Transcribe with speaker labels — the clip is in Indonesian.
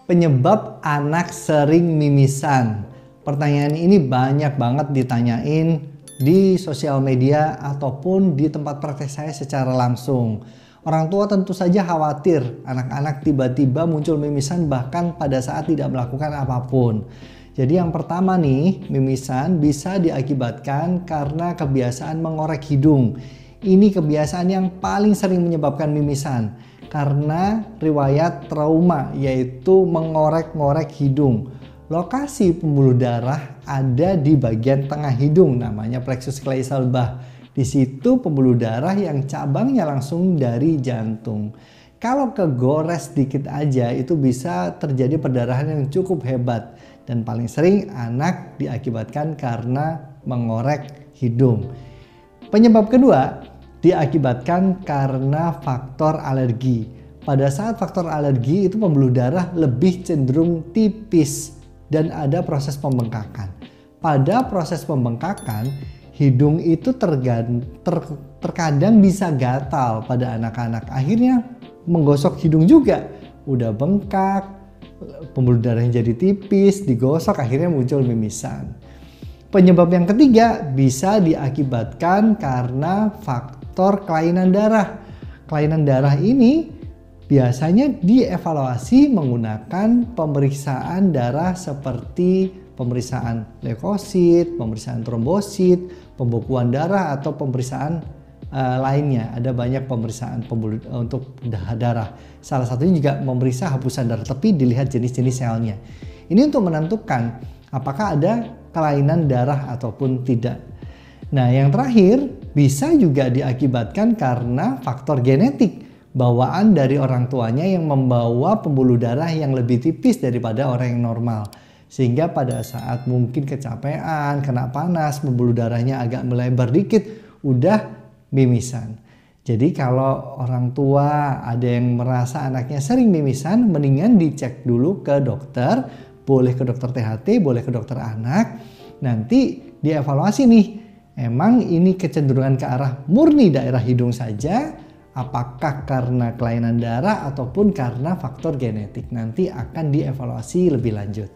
Speaker 1: Penyebab anak sering mimisan. Pertanyaan ini banyak banget ditanyain di sosial media ataupun di tempat praktek saya secara langsung. Orang tua tentu saja khawatir anak-anak tiba-tiba muncul mimisan bahkan pada saat tidak melakukan apapun. Jadi yang pertama nih, mimisan bisa diakibatkan karena kebiasaan mengorek hidung. Ini kebiasaan yang paling sering menyebabkan mimisan karena riwayat trauma, yaitu mengorek-ngorek hidung. Lokasi pembuluh darah ada di bagian tengah hidung, namanya plexus Kleisel-Bach. Di situ pembuluh darah yang cabangnya langsung dari jantung. Kalau kegores dikit aja itu bisa terjadi perdarahan yang cukup hebat. Dan paling sering anak diakibatkan karena mengorek hidung. Penyebab kedua diakibatkan karena faktor alergi. Pada saat faktor alergi itu pembuluh darah lebih cenderung tipis dan ada proses pembengkakan. Pada proses pembengkakan, hidung itu terkadang bisa gatal pada anak-anak. Akhirnya menggosok hidung juga. Udah bengkak, pembuluh darahnya jadi tipis, digosok akhirnya muncul mimisan. Penyebab yang ketiga bisa diakibatkan karena faktor kelainan darah. Kelainan darah ini biasanya dievaluasi menggunakan pemeriksaan darah seperti pemeriksaan leukosit, pemeriksaan trombosit, pembekuan darah atau pemeriksaan lainnya. Ada banyak pemeriksaan untuk darah. Salah satunya juga memeriksa hapusan darah tepi, dilihat jenis-jenis selnya. Ini untuk menentukan apakah ada kelainan darah ataupun tidak. Nah, yang terakhir bisa juga diakibatkan karena faktor genetik, bawaan dari orang tuanya yang membawa pembuluh darah yang lebih tipis daripada orang yang normal. Sehingga pada saat mungkin kecapean, kena panas, pembuluh darahnya agak melebar dikit, udah mimisan. Jadi kalau orang tua ada yang merasa anaknya sering mimisan, mendingan dicek dulu ke dokter. Boleh ke dokter THT, boleh ke dokter anak. Nanti dievaluasi nih, emang ini kecenderungan ke arah murni daerah hidung saja, apakah karena kelainan darah ataupun karena faktor genetik. Nanti akan dievaluasi lebih lanjut.